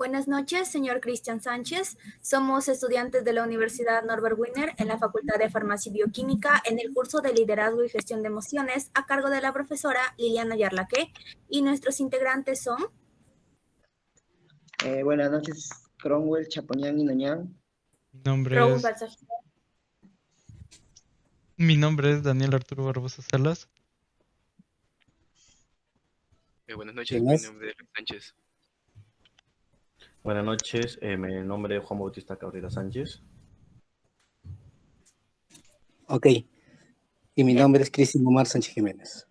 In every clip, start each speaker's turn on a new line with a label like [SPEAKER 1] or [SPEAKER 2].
[SPEAKER 1] Buenas noches, señor Cristian Sánchez. Somos estudiantes de la Universidad Norbert Wiener en la Facultad de Farmacia y Bioquímica en el curso de Liderazgo y Gestión de Emociones a cargo de la profesora Liliana Yarlaque, y nuestros integrantes son...
[SPEAKER 2] Buenas noches, Cromwell, Chapoñán y Noñán.
[SPEAKER 1] Raúl Balsajía.
[SPEAKER 3] Mi nombre es Daniel Arturo Barbosa Salas.
[SPEAKER 4] Buenas noches, mi nombre es Luis Sánchez.
[SPEAKER 5] Buenas noches, mi nombre es Juan Bautista Cabrera Sánchez.
[SPEAKER 6] Ok, y mi nombre es Cristian Omar Sánchez Jiménez.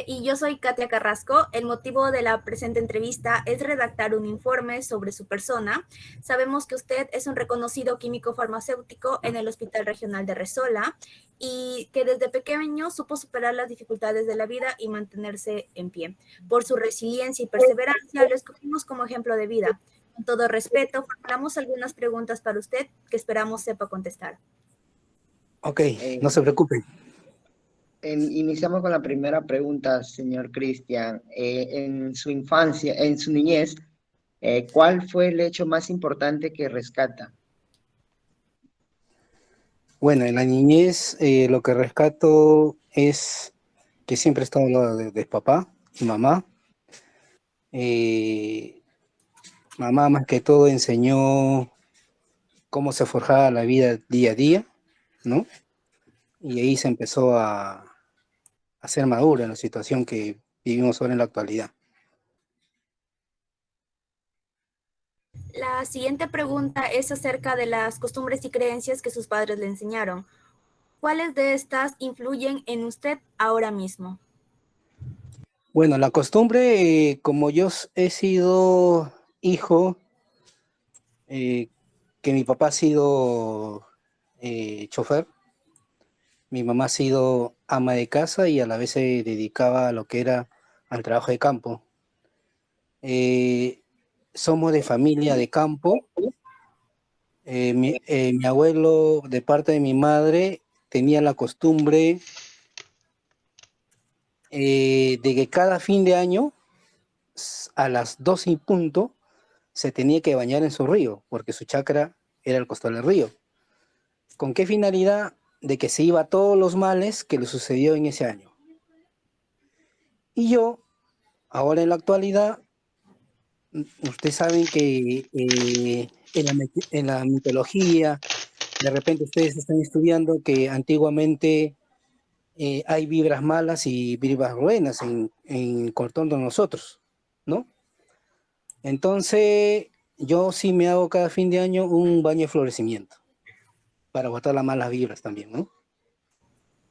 [SPEAKER 1] Y yo soy Katia Carrasco. El motivo de la presente entrevista es redactar un informe sobre su persona. Sabemos que usted es un reconocido químico farmacéutico en el Hospital Regional de Resola y que desde pequeño supo superar las dificultades de la vida y mantenerse en pie. Por su resiliencia y perseverancia lo escogimos como ejemplo de vida. Con todo respeto, formulamos algunas preguntas para usted que esperamos sepa contestar.
[SPEAKER 6] Ok, no se preocupen.
[SPEAKER 2] Iniciamos con la primera pregunta, señor Cristian. En su infancia, en su niñez, ¿cuál fue el hecho más importante que rescata?
[SPEAKER 6] Bueno, en la niñez lo que rescato es que siempre he estado al lado de papá y mamá. Mamá más que todo enseñó cómo se forjaba la vida día a día, ¿no? Y ahí se empezó a ser madura en la situación que vivimos ahora en la actualidad.
[SPEAKER 1] La siguiente pregunta es acerca de las costumbres y creencias que sus padres le enseñaron. ¿Cuáles de estas influyen en usted ahora mismo?
[SPEAKER 6] Bueno, la costumbre, como yo he sido hijo, que mi papá ha sido chofer, mi mamá ha sido ama de casa y a la vez se dedicaba a lo que era al trabajo de campo. Somos de familia de campo. Mi abuelo, de parte de mi madre, tenía la costumbre de que cada fin de año, a las 12 y punto, se tenía que bañar en su río, porque su chacra era el costado del río. ¿Con qué finalidad? De que se iba a todos los males que le sucedió en ese año. Y yo, ahora en la actualidad, ustedes saben que en la mitología, de repente ustedes están estudiando que antiguamente hay vibras malas y vibras buenas en contorno de nosotros, ¿no? Entonces, yo sí me hago cada fin de año un baño de florecimiento para botar las malas vibras también, ¿no?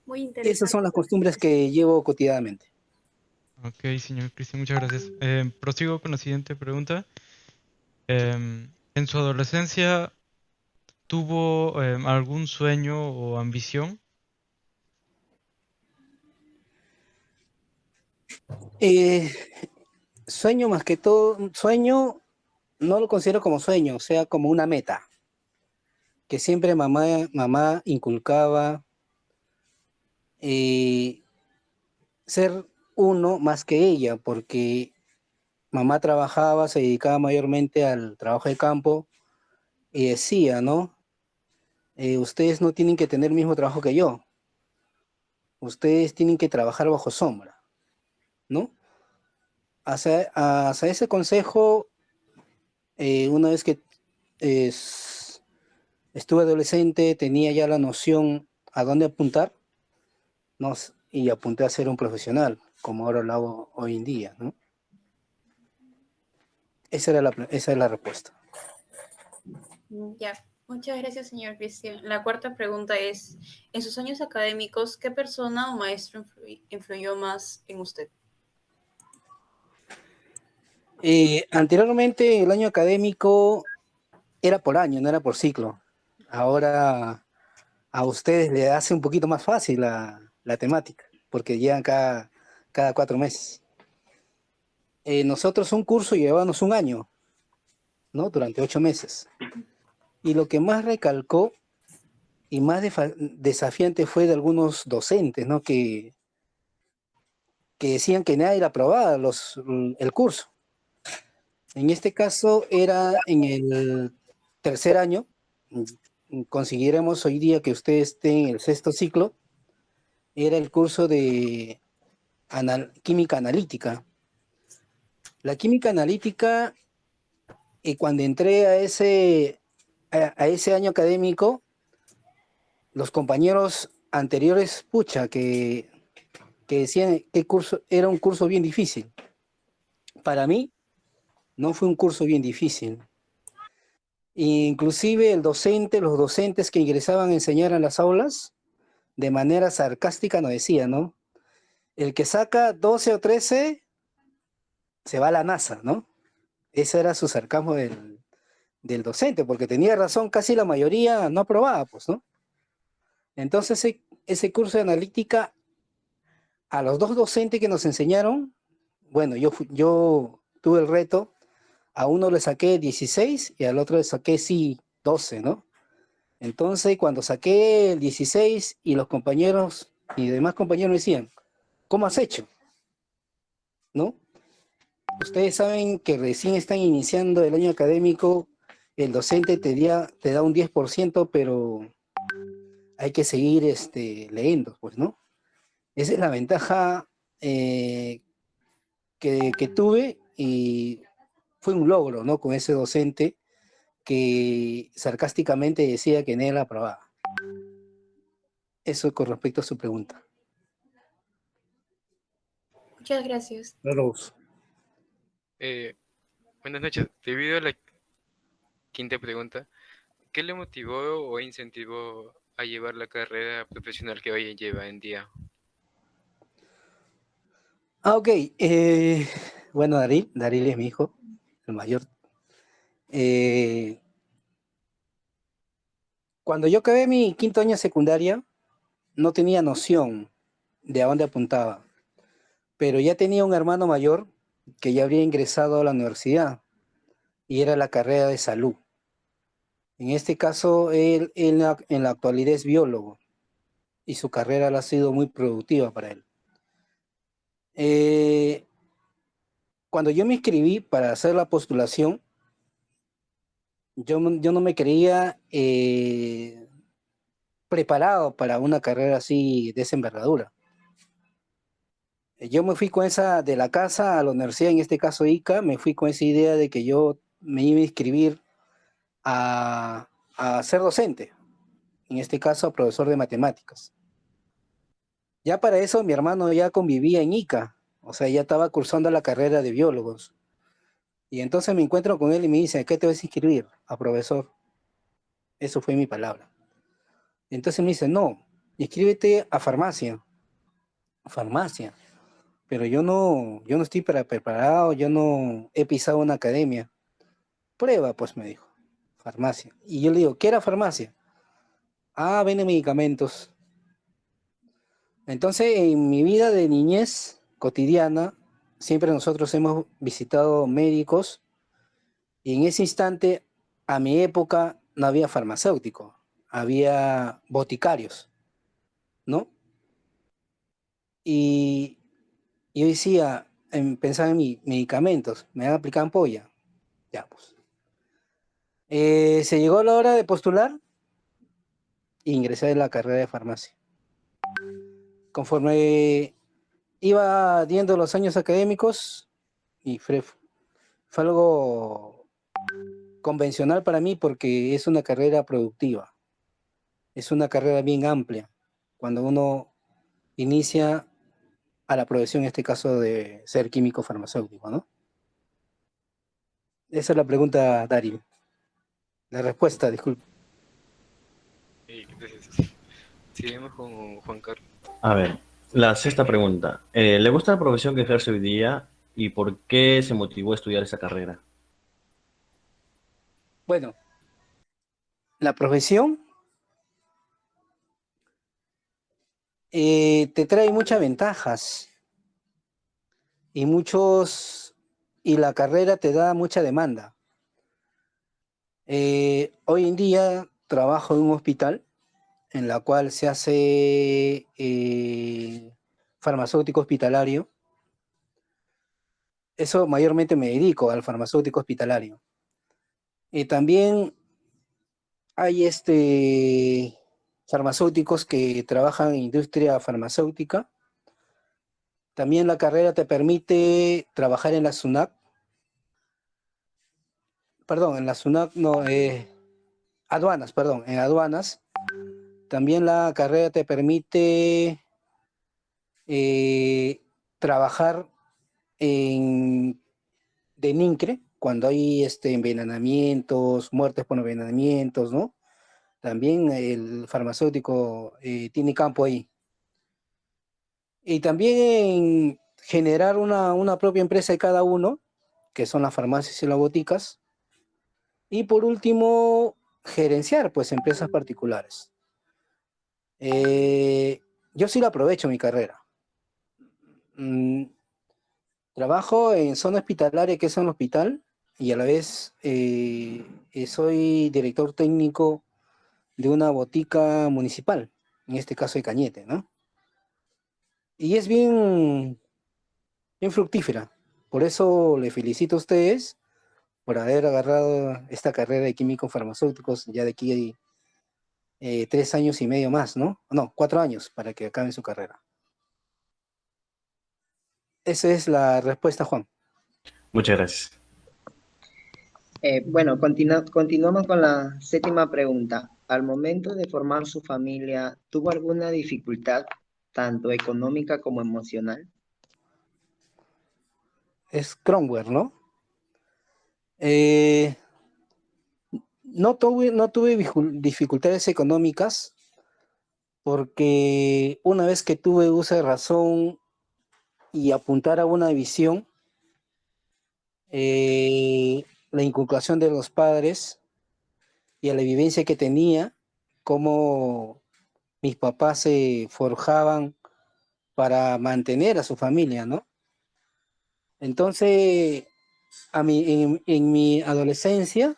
[SPEAKER 1] Muy interesante.
[SPEAKER 6] Esas son las costumbres que llevo cotidianamente.
[SPEAKER 3] Ok, señor Cristian, muchas gracias. Prosigo con la siguiente pregunta. En su adolescencia, ¿tuvo algún sueño o ambición?
[SPEAKER 6] Sueño más que todo, sueño no lo considero como sueño, o sea, como una meta, que siempre mamá inculcaba ser uno más que ella, porque mamá trabajaba, se dedicaba mayormente al trabajo de campo y decía, ¿no? Ustedes no tienen que tener el mismo trabajo que yo, ustedes tienen que trabajar bajo sombra, ¿no? Hacia ese consejo, una vez que estuve adolescente, tenía ya la noción a dónde apuntar, ¿no? Y apunté a ser un profesional, como ahora lo hago hoy en día, ¿no? Esa es la respuesta.
[SPEAKER 7] Ya, muchas gracias, señor Cristian. La cuarta pregunta es, en sus años académicos, ¿qué persona o maestro influyó más en usted?
[SPEAKER 6] Anteriormente el año académico era por año, no era por ciclo. Ahora a ustedes les hace un poquito más fácil la temática, porque llegan cada 4 meses. Nosotros un curso llevábamos un año, ¿no? Durante 8 meses. Y lo que más recalcó y más desafiante fue de algunos docentes, ¿no? Que decían que nadie aprobaba el curso. En este caso era en el tercer año. Consiguiéramos hoy día que usted esté en el sexto ciclo. Era el curso de química analítica. La química analítica, cuando entré a ese año académico, los compañeros anteriores, pucha, que decían que curso, era un curso bien difícil. Para mí, no fue un curso bien difícil. Inclusive los docentes que ingresaban a enseñar en las aulas, de manera sarcástica nos decían, ¿no? El que saca 12 o 13 se va a la NASA, ¿no? Ese era su sarcasmo del docente, porque tenía razón, casi la mayoría no aprobaba, pues, ¿no? Entonces ese curso de analítica, a los dos docentes que nos enseñaron, bueno, yo tuve el reto, a uno le saqué 16 y al otro le saqué sí 12, ¿no? Entonces cuando saqué el 16 y los compañeros y demás compañeros me decían, ¿cómo has hecho? ¿No? Ustedes saben que recién están iniciando el año académico, el docente te da un 10%, pero hay que seguir leyendo, pues, ¿no? Esa es la ventaja que tuve y fue un logro, ¿no? Con ese docente que sarcásticamente decía que en él aprobaba. Eso con respecto a su pregunta.
[SPEAKER 7] Muchas gracias.
[SPEAKER 6] Rose.
[SPEAKER 4] Buenas noches. Debido a la quinta pregunta, ¿qué le motivó o incentivó a llevar la carrera profesional que hoy lleva en día?
[SPEAKER 6] Ok. Bueno, Daril es mi hijo, el mayor. Cuando yo acabé mi quinto año de secundaria, no tenía noción de a dónde apuntaba, pero ya tenía un hermano mayor que ya habría ingresado a la universidad y era la carrera de salud. En este caso, él en la actualidad es biólogo y su carrera ha sido muy productiva para él. Cuando yo me inscribí para hacer la postulación, yo no me creía preparado para una carrera así de esa envergadura. Yo me fui con esa, de la casa a la universidad, en este caso ICA, me fui con esa idea de que yo me iba a inscribir a ser docente, en este caso a profesor de matemáticas. Ya para eso mi hermano ya convivía en ICA, o sea, ya estaba cursando la carrera de biólogos. Y entonces me encuentro con él y me dice, ¿a qué te vas a inscribir? A profesor. Eso fue mi palabra. Entonces me dice, no, inscríbete a farmacia. Farmacia. Pero yo no estoy preparado, yo no he pisado una academia. Prueba, pues me dijo, farmacia. Y yo le digo, ¿qué era farmacia? Ah, vende medicamentos. Entonces, en mi vida de niñez cotidiana, siempre nosotros hemos visitado médicos y en ese instante, a mi época, no había farmacéutico, había boticarios, ¿no? Y yo decía, pensaba en mis medicamentos, me van a aplicar ampolla. Ya, pues. Se llegó la hora de postular e ingresé en la carrera de farmacia. Conforme iba viendo los años académicos, y fue algo convencional para mí porque es una carrera productiva, es una carrera bien amplia. Cuando uno inicia a la profesión, en este caso de ser químico farmacéutico, ¿no? Esa es la pregunta, Darío. La respuesta, disculpe.
[SPEAKER 4] Gracias. Seguimos con Juan Carlos.
[SPEAKER 5] A ver, la sexta pregunta. ¿Le gusta la profesión que ejerce hoy día y por qué se motivó a estudiar esa carrera?
[SPEAKER 6] Bueno, la profesión te trae muchas ventajas y la carrera te da mucha demanda. Hoy en día trabajo en un hospital en la cual se hace farmacéutico hospitalario. eso mayormente me dedico al farmacéutico hospitalario. Y también hay farmacéuticos que trabajan en industria farmacéutica. También la carrera te permite trabajar en la SUNAT. Perdón, en la SUNAT no, aduanas, perdón, en aduanas. También la carrera te permite trabajar de NINCRE, cuando hay envenenamientos, muertes por envenenamientos, ¿no? También el farmacéutico tiene campo ahí. Y también generar una propia empresa de cada uno, que son las farmacias y las boticas. Y por último, gerenciar pues empresas particulares. Yo sí la aprovecho mi carrera. Mm, Trabajo en zona hospitalaria, que es un hospital, y a la vez soy director técnico de una botica municipal, en este caso de Cañete, ¿no? Y es bien fructífera. Por eso le felicito a ustedes por haber agarrado esta carrera de químicos farmacéuticos ya de aquí 3 años y medio más, ¿no? No, 4 años para que acaben su carrera. Esa es la respuesta, Juan.
[SPEAKER 5] Muchas gracias.
[SPEAKER 2] Bueno, continuamos con la séptima pregunta. Al momento de formar su familia, ¿tuvo alguna dificultad, tanto económica como emocional?
[SPEAKER 6] Es Cromwell, ¿no? Eh, no tuve dificultades económicas porque una vez que tuve uso de razón y apuntar a una visión, la inculcación de los padres y a la vivencia que tenía, cómo mis papás se forjaban para mantener a su familia, ¿no? Entonces, en mi adolescencia,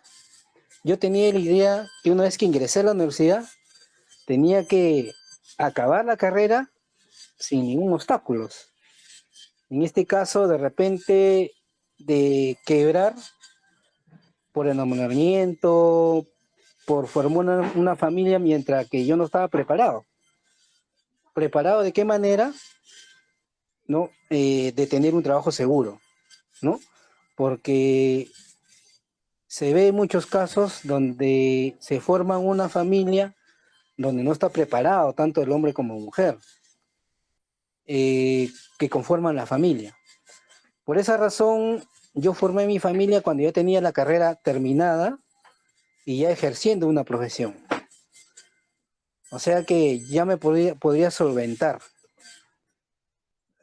[SPEAKER 6] yo tenía la idea que una vez que ingresé a la universidad, tenía que acabar la carrera sin ningún obstáculo. En este caso, de repente, de quebrar por enamoramiento, por formar una familia mientras que yo no estaba preparado. ¿Preparado de qué manera? ¿No? De tener un trabajo seguro, ¿no? Porque se ve muchos casos donde se forman una familia donde no está preparado tanto el hombre como mujer, que conforman la familia. Por esa razón, yo formé mi familia cuando ya tenía la carrera terminada y ya ejerciendo una profesión. O sea que ya me podría solventar.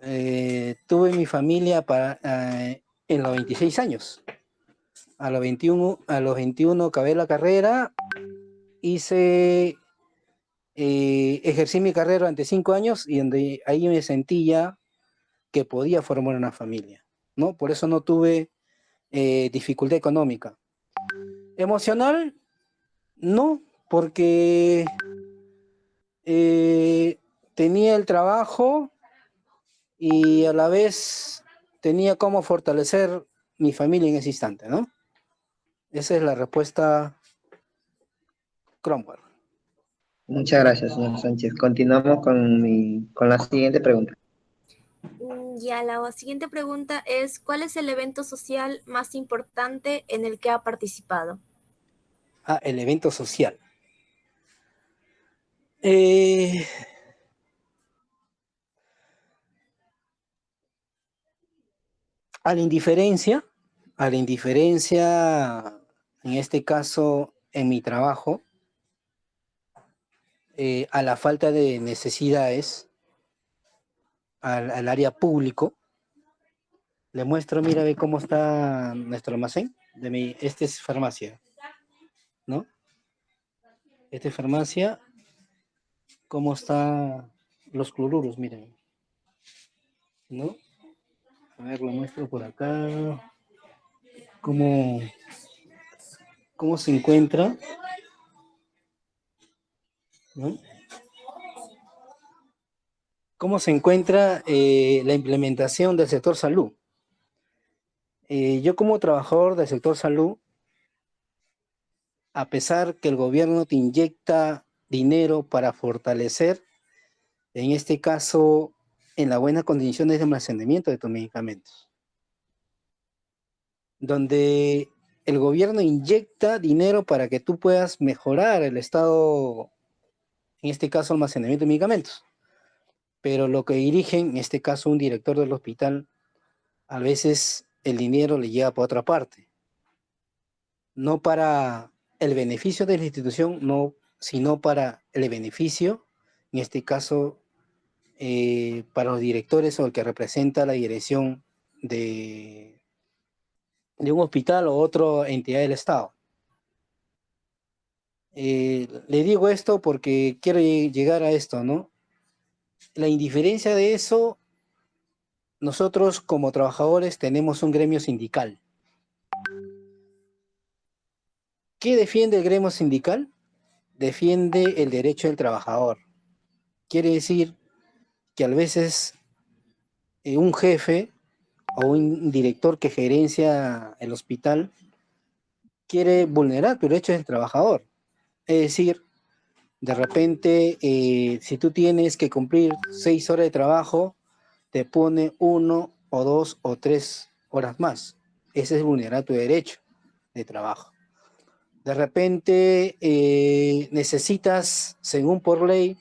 [SPEAKER 6] Tuve mi familia en los 26 años. A los 21 acabé la carrera, ejercí mi carrera durante 5 años y ahí me sentía que podía formar una familia, ¿no? Por eso no tuve dificultad económica. Emocional, no, porque tenía el trabajo y a la vez tenía cómo fortalecer mi familia en ese instante, ¿no? Esa es la respuesta, Cromwell.
[SPEAKER 2] Muchas gracias, señor Sánchez. Continuamos con la siguiente pregunta.
[SPEAKER 1] Ya, la siguiente pregunta es, ¿cuál es el evento social más importante en el que ha participado?
[SPEAKER 6] El evento social. A la indiferencia, en este caso, en mi trabajo, a la falta de necesidades, al área público. Le muestro, mira, ve cómo está nuestro almacén. Este es farmacia, ¿no? Esta es farmacia, cómo están los cloruros, miren, ¿no? A ver, lo muestro por acá. Cómo se encuentra, ¿no? Cómo se encuentra la implementación del sector salud. Yo como trabajador del sector salud, a pesar que el gobierno te inyecta dinero para fortalecer, en este caso, en las buenas condiciones de almacenamiento de tus medicamentos, donde el gobierno inyecta dinero para que tú puedas mejorar el estado, en este caso, almacenamiento de medicamentos. Pero lo que dirigen, en este caso, un director del hospital, a veces el dinero le llega por otra parte, no para el beneficio de la institución, no, sino para el beneficio, en este caso, para los directores o el que representa la dirección de un hospital o otra entidad del Estado. Le digo esto porque quiero llegar a esto, ¿no? La indiferencia de eso, nosotros como trabajadores tenemos un gremio sindical. ¿Qué defiende el gremio sindical? Defiende el derecho del trabajador. Quiere decir que a veces un jefe o un director que gerencia el hospital quiere vulnerar tu derecho del trabajador. Es decir, de repente, si tú tienes que cumplir 6 horas de trabajo, te pone 1 o 2 o 3 horas más. Ese es vulnerar tu derecho de trabajo. De repente, necesitas, según por ley,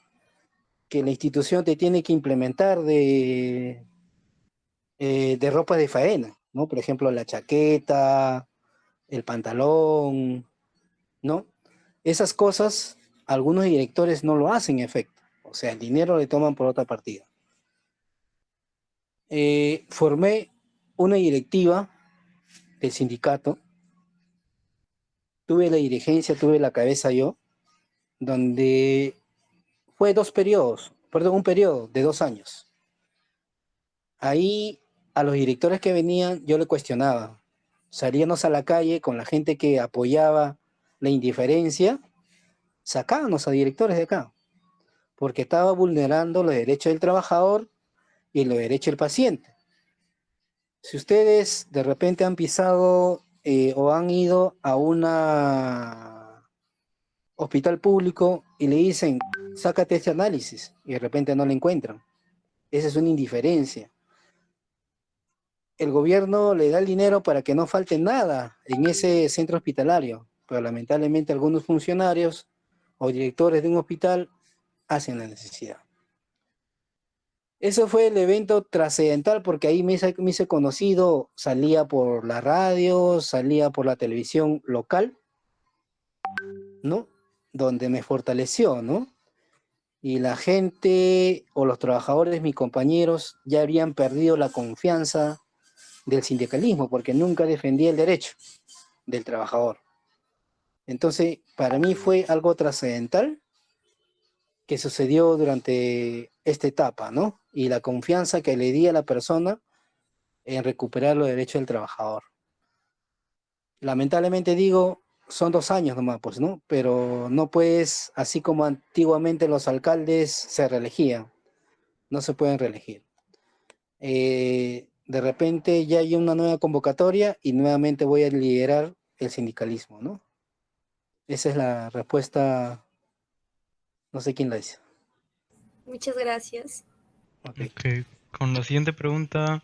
[SPEAKER 6] que la institución te tiene que implementar de ropa de faena, ¿no? Por ejemplo, la chaqueta, el pantalón, ¿no? Esas cosas, algunos directores no lo hacen en efecto. O sea, el dinero le toman por otra partida. Formé una directiva del sindicato, tuve la dirigencia, tuve la cabeza yo, donde fue un periodo de 2 años. Ahí a los directores que venían yo le cuestionaba. Salíamos a la calle con la gente que apoyaba la indiferencia, sacábamos a directores de acá, porque estaba vulnerando los derechos del trabajador y los derechos del paciente. Si ustedes de repente han pisado o han ido a un hospital público y le dicen, sácate este análisis, y de repente no lo encuentran. Esa es una indiferencia. El gobierno le da el dinero para que no falte nada en ese centro hospitalario, pero lamentablemente algunos funcionarios o directores de un hospital hacen la necesidad. Eso fue el evento trascendental porque ahí me hice conocido, salía por la radio, salía por la televisión local, ¿no? Donde me fortaleció, ¿no? Y la gente o los trabajadores, mis compañeros, ya habían perdido la confianza del sindicalismo porque nunca defendía el derecho del trabajador. Entonces, para mí fue algo trascendental que sucedió durante esta etapa, ¿no? Y la confianza que le di a la persona en recuperar los derechos del trabajador. Lamentablemente digo, son 2 años nomás, pues, ¿no? Pero no puedes, así como antiguamente los alcaldes se reelegían, no se pueden reelegir. De repente ya hay una nueva convocatoria y nuevamente voy a liderar el sindicalismo, ¿no? Esa es la respuesta, no sé quién la dice.
[SPEAKER 1] Muchas gracias.
[SPEAKER 6] Okay.
[SPEAKER 3] Ok, con la siguiente pregunta,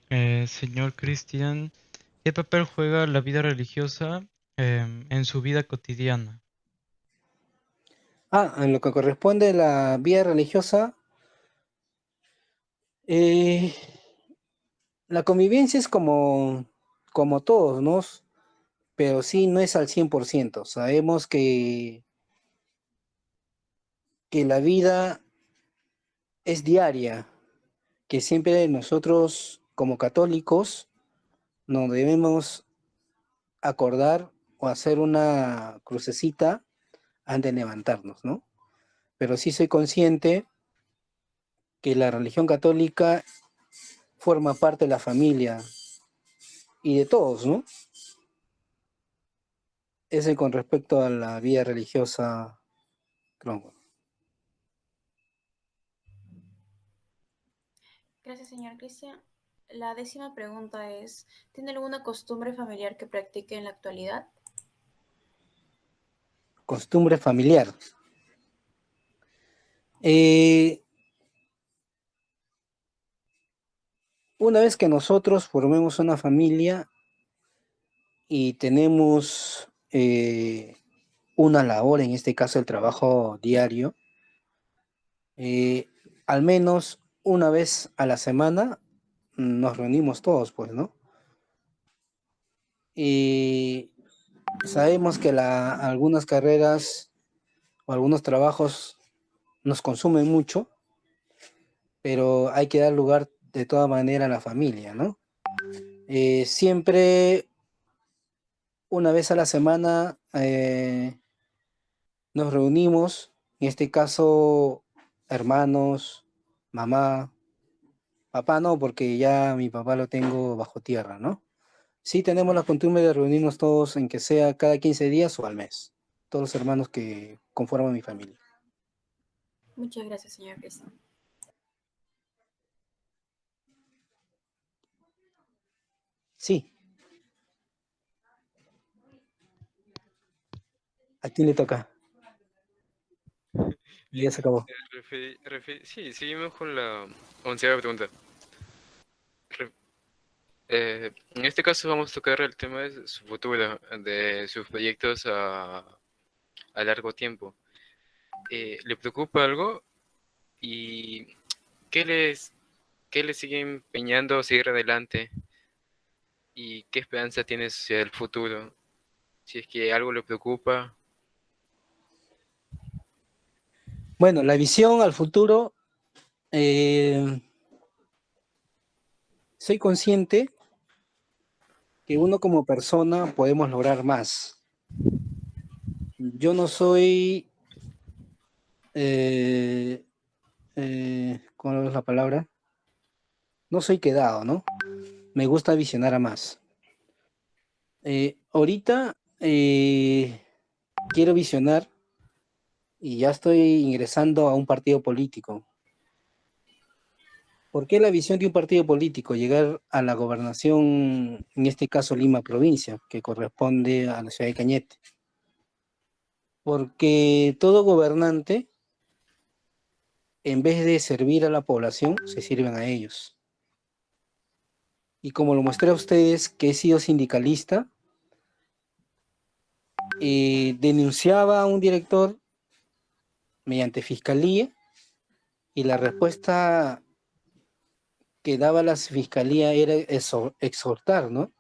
[SPEAKER 3] señor Cristian, ¿qué papel juega la vida religiosa en su vida cotidiana?
[SPEAKER 6] En lo que corresponde a la vida religiosa, la convivencia es como todos, ¿no? Pero sí no es al 100%. Sabemos que la vida es diaria, que siempre nosotros como católicos nos debemos acordar o hacer una crucecita antes de levantarnos, ¿no? Pero sí soy consciente que la religión católica forma parte de la familia y de todos, ¿no? Ese con respecto a la vida religiosa, Cromwell.
[SPEAKER 7] Gracias, señor Cristian. La 10ª pregunta es, ¿tiene alguna costumbre familiar que practique en la actualidad?
[SPEAKER 6] Costumbre familiar. Una vez que nosotros formemos una familia y tenemos una labor, en este caso el trabajo diario, al menos una vez a la semana nos reunimos todos, pues, ¿no? Y sabemos que algunas carreras o algunos trabajos nos consumen mucho, pero hay que dar lugar de toda manera a la familia, ¿no? Siempre una vez a la semana nos reunimos, en este caso hermanos, mamá, papá no, porque ya mi papá lo tengo bajo tierra, ¿no? Sí tenemos la costumbre de reunirnos todos en que sea cada 15 días o al mes, todos los hermanos que conforman mi familia.
[SPEAKER 7] Muchas gracias, señor Cristian.
[SPEAKER 6] Sí. ¿A quién le toca? Ya se acabó.
[SPEAKER 4] Sí, seguimos con la 11ª pregunta. En este caso vamos a tocar el tema de su futuro, de sus proyectos a largo tiempo. ¿Le preocupa algo? ¿Y qué les sigue empeñando a seguir adelante? ¿Y qué esperanza tiene hacia el futuro? Si es que algo le preocupa.
[SPEAKER 6] Bueno, la visión al futuro, soy consciente que uno como persona podemos lograr más. Yo no soy, ¿cuál es la palabra? No soy quedado, ¿no? Me gusta visionar a más. Ahorita quiero visionar y ya estoy ingresando a un partido político. ¿Por qué la visión de un partido político? Llegar a la gobernación, en este caso Lima provincia, que corresponde a la ciudad de Cañete. Porque todo gobernante, en vez de servir a la población, se sirven a ellos. Y como lo mostré a ustedes, que he sido sindicalista, denunciaba a un director mediante fiscalía y la respuesta que daba la fiscalía era exhortar, ¿no?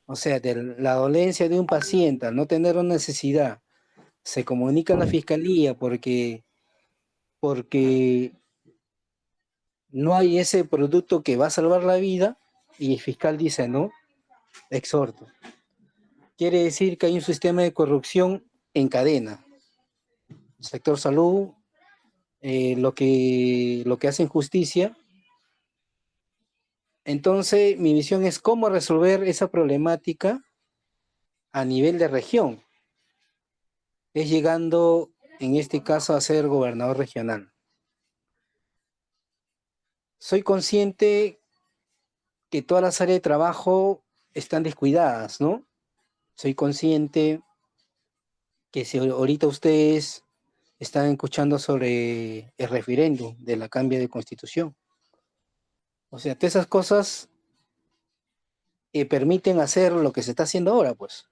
[SPEAKER 6] O sea, de la dolencia de un paciente, al no tener una necesidad, se comunica a la fiscalía porque no hay ese producto que va a salvar la vida y el fiscal dice no, exhorto. Quiere decir que hay un sistema de corrupción en cadena. Sector salud, lo que hacen justicia. Entonces, mi visión es cómo resolver esa problemática a nivel de región. Es llegando, en este caso, a ser gobernador regional. Soy consciente que todas las áreas de trabajo están descuidadas, ¿no? Soy consciente que si ahorita ustedes están escuchando sobre el referéndum de la cambio de constitución. O sea, todas esas cosas permiten hacer lo que se está haciendo ahora, pues.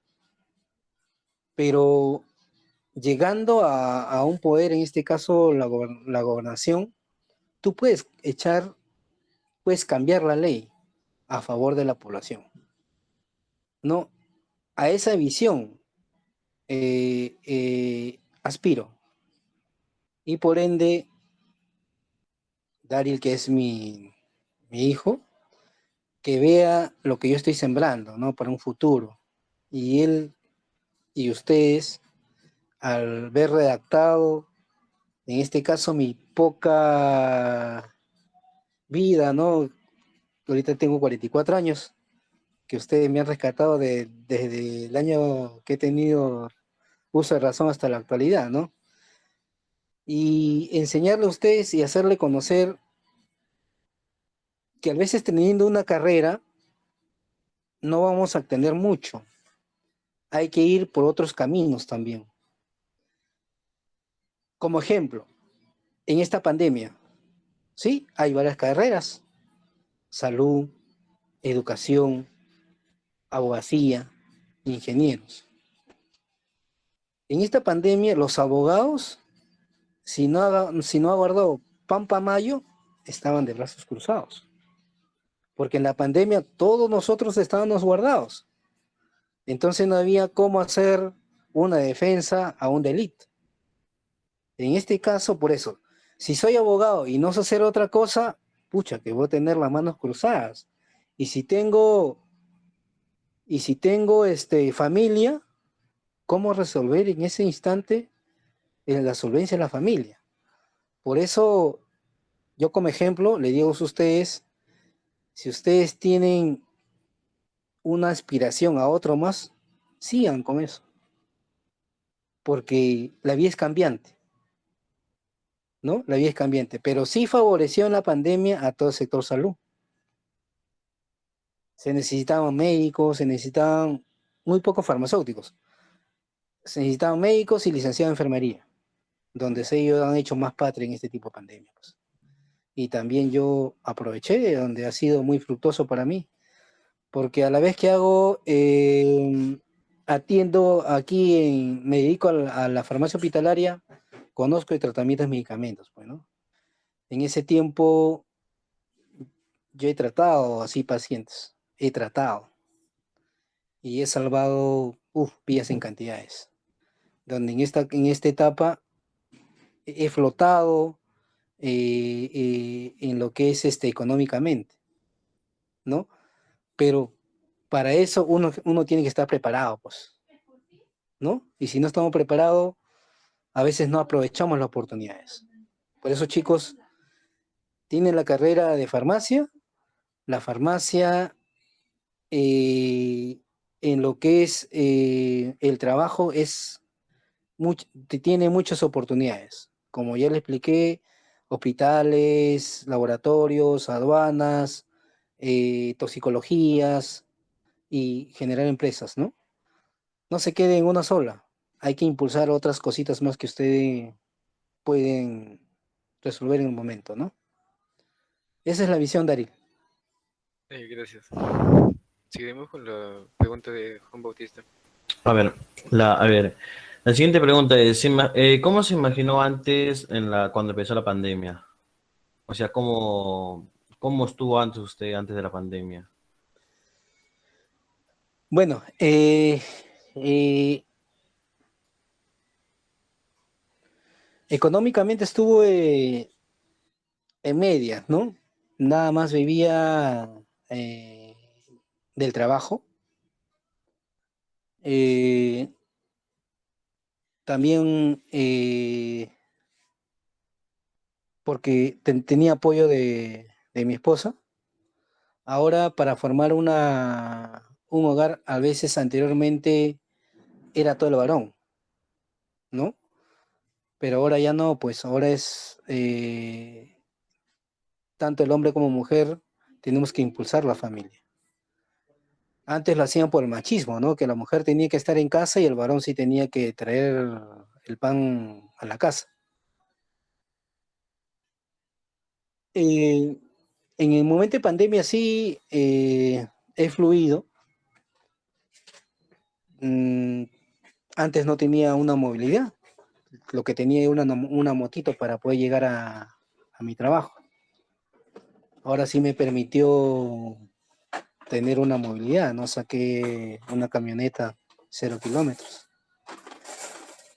[SPEAKER 6] Pero llegando a un poder, en este caso la gobernación, tú puedes cambiar la ley a favor de la población. No, a esa visión aspiro. Y por ende, Daryl, que es mi hijo, que vea lo que yo estoy sembrando, ¿no? Para un futuro. Y él y ustedes, al ver redactado, en este caso, mi poca vida, ¿no? Ahorita tengo 44 años, que ustedes me han rescatado desde el año que he tenido uso de razón hasta la actualidad, ¿no? Y enseñarle a ustedes y hacerle conocer que a veces teniendo una carrera no vamos a obtener mucho. Hay que ir por otros caminos también. Como ejemplo, en esta pandemia, ¿sí? Hay varias carreras: salud, educación, abogacía, ingenieros. En esta pandemia, los abogados, si no ha guardado pan pa' mayo, estaban de brazos cruzados. Porque en la pandemia todos nosotros estábamos guardados. Entonces no había cómo hacer una defensa a un delito. En este caso, por eso, si soy abogado y no sé hacer otra cosa, pucha, que voy a tener las manos cruzadas. Y si tengo, familia, ¿cómo resolver en ese instante la solvencia de la familia? Por eso, yo como ejemplo, le digo a ustedes, si ustedes tienen una aspiración a otro más, sigan con eso, porque la vida es cambiante, ¿no? La vida es cambiante, pero sí favoreció en la pandemia a todo el sector salud. Se necesitaban médicos, se necesitaban muy pocos farmacéuticos, se necesitaban médicos y licenciados en enfermería, donde ellos han hecho más patria en este tipo de pandemias, pues. Y también yo aproveché, donde ha sido muy fructuoso para mí, porque a la vez que hago, atiendo aquí, me dedico a la farmacia hospitalaria, conozco el tratamiento de medicamentos, pues, ¿no? En ese tiempo yo he tratado así pacientes, he tratado, y he salvado, vidas en cantidades, donde en esta etapa he flotado en lo que es económicamente, ¿no? Pero para eso uno tiene que estar preparado, pues, ¿no? Y si no estamos preparados, a veces no aprovechamos las oportunidades. Por eso, chicos, tienen la carrera de farmacia. La farmacia, en lo que es el trabajo, tiene muchas oportunidades. Como ya le expliqué, hospitales, laboratorios, aduanas, toxicologías y generar empresas, ¿no? No se quede en una sola. Hay que impulsar otras cositas más que ustedes pueden resolver en un momento, ¿no? Esa es la visión, Daryl.
[SPEAKER 4] Gracias. Seguimos con la pregunta de Juan Bautista.
[SPEAKER 5] La siguiente pregunta es, ¿cómo se imaginó antes cuando empezó la pandemia? O sea, ¿cómo estuvo antes de la pandemia?
[SPEAKER 6] Bueno, económicamente estuvo en media, ¿no? Nada más vivía del trabajo. También porque tenía apoyo de mi esposa. Ahora, para formar un hogar, a veces anteriormente era todo el varón, ¿no? Pero ahora ya no, pues ahora es tanto el hombre como mujer, tenemos que impulsar la familia. Antes lo hacían por el machismo, ¿no? Que la mujer tenía que estar en casa y el varón sí tenía que traer el pan a la casa. En el momento de pandemia sí he fluido. Antes no tenía una movilidad, lo que tenía era una motito para poder llegar a mi trabajo. Ahora sí me permitió tener una movilidad, ¿no? Saqué una camioneta 0 kilómetros.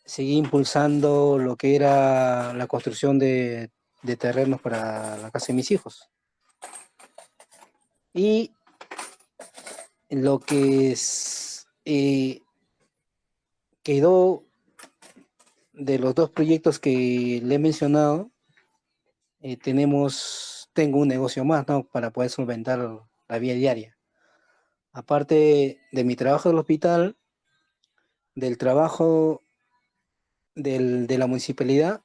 [SPEAKER 6] Seguí impulsando lo que era la construcción de terrenos para la casa de mis hijos. Y lo que quedó de los dos proyectos que le he mencionado, tengo un negocio más, ¿no? Para poder solventar la vida diaria. Aparte de mi trabajo del hospital, del trabajo de la municipalidad,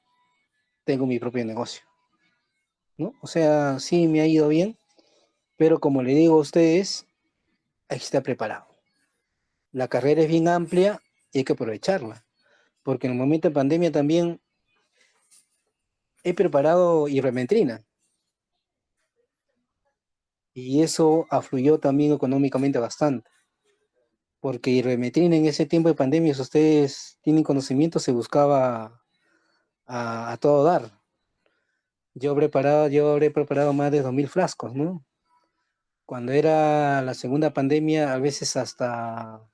[SPEAKER 6] tengo mi propio negocio, ¿no? O sea, sí me ha ido bien, Pero como le digo a ustedes, hay que estar preparado. La carrera es bien amplia y hay que aprovecharla, porque en el momento de pandemia también he preparado ivermectina y eso afluyó también económicamente bastante, porque ivermectina en ese tiempo de pandemia, si ustedes tienen conocimiento, se buscaba a todo dar. Yo habré preparado más de 2000 frascos, ¿no? Cuando era la segunda pandemia, a veces hasta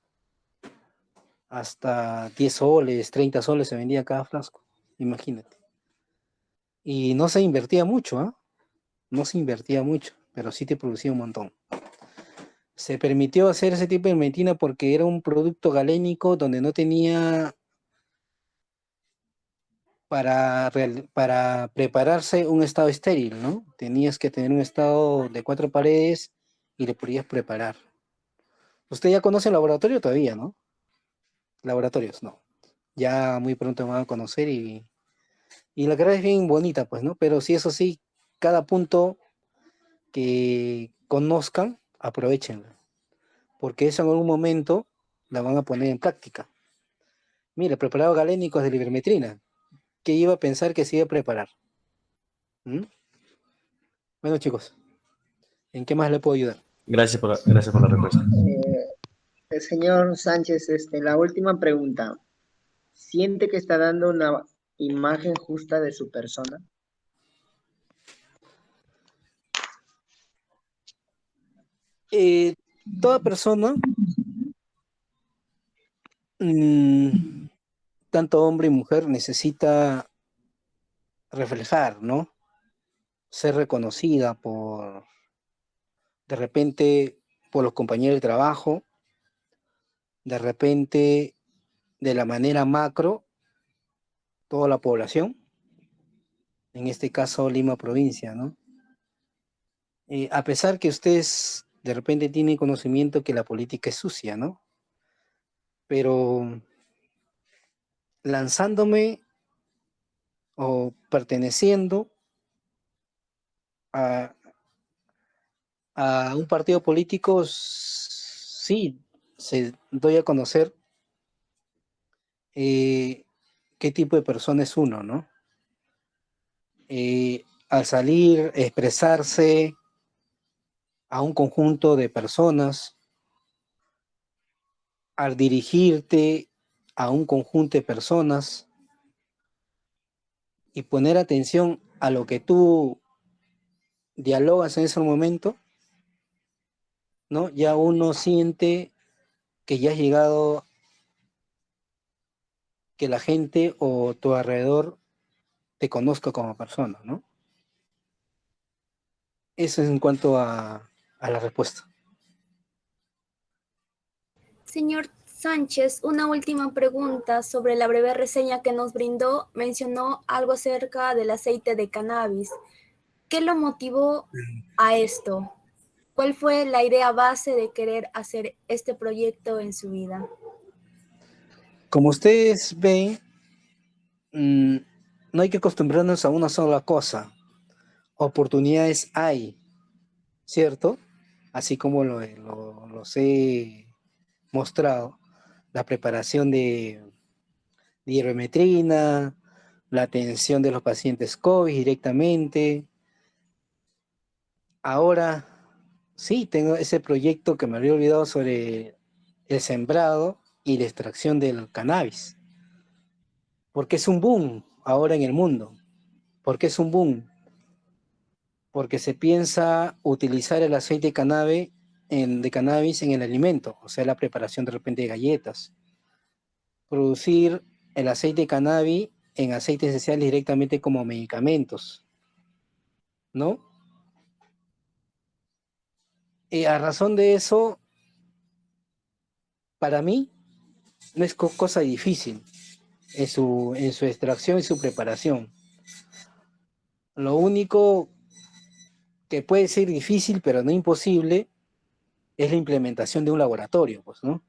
[SPEAKER 6] 10 soles, 30 soles se vendía cada frasco, imagínate. Y no se invertía mucho, ¿ah? No se invertía mucho, pero sí te producía un montón. Se permitió hacer ese tipo de medicina porque era un producto galénico donde no tenía para prepararse un estado estéril, ¿no? Tenías que tener un estado de 4 paredes y le podías preparar. Usted ya conoce el laboratorio todavía, ¿no? Laboratorios, no. Ya muy pronto van a conocer y la carrera es bien bonita, pues, ¿no? Pero sí, eso sí, cada punto que conozcan, aprovechenla, porque eso en algún momento la van a poner en práctica. Mira, preparado galénicos de ivermectina. ¿Qué iba a pensar que se iba a preparar? ¿Mm? Bueno, chicos, ¿en qué más le puedo ayudar?
[SPEAKER 5] Gracias por la respuesta.
[SPEAKER 2] Señor Sánchez, la última pregunta. ¿Siente que está dando una imagen justa de su persona?
[SPEAKER 6] Eh, Toda persona, mm, tanto hombre y mujer, necesita reflejar, ¿no? Ser reconocida de repente, por los compañeros de trabajo, de repente, de la manera macro, toda la población, en este caso Lima provincia, ¿no? A pesar que ustedes de repente tienen conocimiento que la política es sucia, ¿no? Pero lanzándome o perteneciendo a, a un partido político, sí, se doy a conocer qué tipo de persona es uno, ¿no? Al salir, expresarse a un conjunto de personas, al dirigirte a un conjunto de personas y poner atención a lo que tú dialogas en ese momento, ¿no? Ya uno siente que ya has llegado, que la gente o tu alrededor te conozca como persona, ¿no? Eso es en cuanto a la respuesta.
[SPEAKER 1] Señor Sánchez, una última pregunta sobre la breve reseña que nos brindó. Mencionó algo acerca del aceite de cannabis. ¿Qué lo motivó a esto? ¿Cuál fue la idea base de querer hacer este proyecto en su vida?
[SPEAKER 6] Como ustedes ven, no hay que acostumbrarnos a una sola cosa. Oportunidades hay, ¿cierto? Así como los he mostrado. La preparación de ivermectina, la atención de los pacientes COVID directamente. Ahora, sí, tengo ese proyecto que me había olvidado sobre el sembrado y la extracción del cannabis, porque es un boom ahora en el mundo. ¿Por qué es un boom? Porque se piensa utilizar el aceite de cannabis en el alimento, o sea, la preparación de repente de galletas. Producir el aceite de cannabis en aceites esenciales directamente como medicamentos, ¿no? Y a razón de eso, para mí, no es cosa difícil en su extracción y su preparación. Lo único que puede ser difícil, pero no imposible, es la implementación de un laboratorio, pues, ¿no?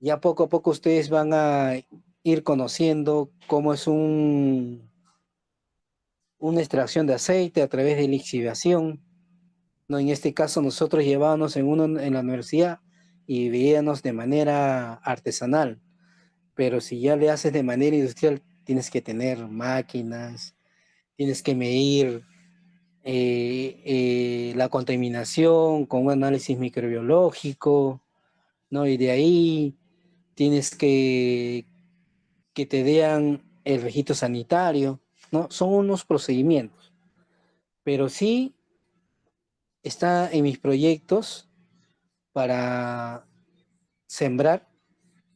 [SPEAKER 6] Ya poco a poco ustedes van a ir conociendo cómo es una extracción de aceite a través de lixiviación, ¿no? En este caso nosotros llevábamos en la universidad y veíamos de manera artesanal, pero si ya le haces de manera industrial, tienes que tener máquinas, tienes que medir la contaminación con un análisis microbiológico, ¿no? Y de ahí tienes que te den el registro sanitario, ¿no? Son unos procedimientos, pero sí está en mis proyectos para sembrar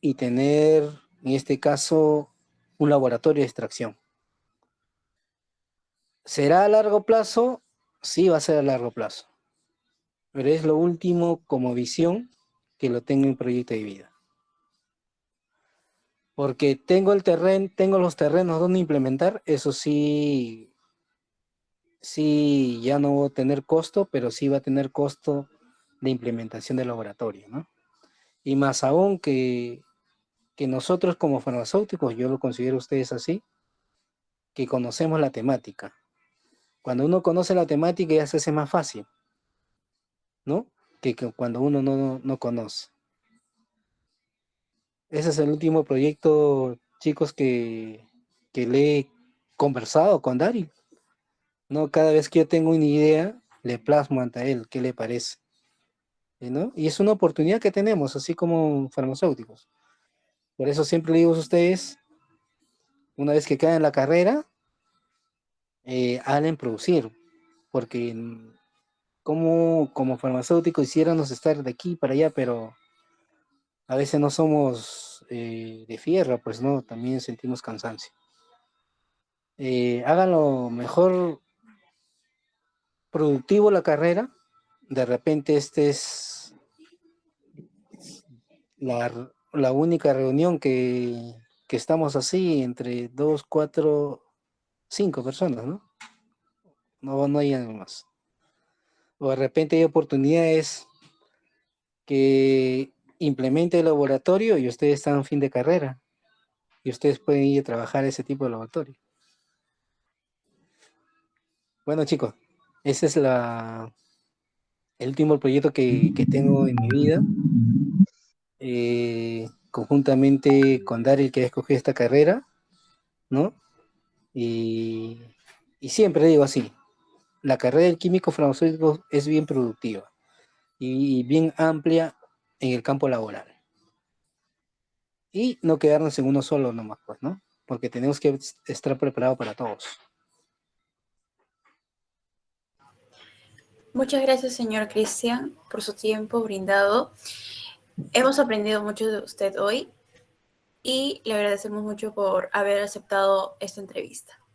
[SPEAKER 6] y tener, en este caso, un laboratorio de extracción. ¿Será a largo plazo? Sí, va a ser a largo plazo, pero es lo último como visión que lo tengo en proyecto de vida. Porque tengo el terreno, tengo los terrenos donde implementar, eso sí, sí, ya no va a tener costo, pero sí va a tener costo de implementación del laboratorio, ¿no? Y más aún que nosotros como farmacéuticos, yo lo considero ustedes así, que conocemos la temática. Cuando uno conoce la temática ya se hace más fácil, ¿no? Que cuando uno no conoce. Ese es el último proyecto, chicos, que le he conversado con Daryl, ¿no? Cada vez que yo tengo una idea, le plasmo ante él qué le parece, ¿no? Y es una oportunidad que tenemos, así como farmacéuticos. Por eso siempre le digo a ustedes, una vez que caen en la carrera, hagan producir, porque como farmacéuticos quisiéramos estar de aquí para allá, pero a veces no somos de fierro, pues no, también sentimos cansancio. Háganlo mejor productivo la carrera, de repente este es la única reunión que estamos así entre 2, 4, 5 personas, ¿no? No hay algo más. O de repente hay oportunidades que implemente el laboratorio y ustedes están en fin de carrera y ustedes pueden ir a trabajar ese tipo de laboratorio. Bueno, chicos, ese es el último proyecto que tengo en mi vida. Conjuntamente con Daryl, que ha escogido esta carrera, ¿no? Y, y siempre digo así, la carrera del químico farmacéutico es bien productiva y bien amplia en el campo laboral. Y no quedarnos en uno solo nomás, pues, ¿no? Porque tenemos que estar preparados para todos.
[SPEAKER 7] Muchas gracias, señor Cristian, por su tiempo brindado. Hemos aprendido mucho de usted hoy y le agradecemos mucho por haber aceptado esta entrevista.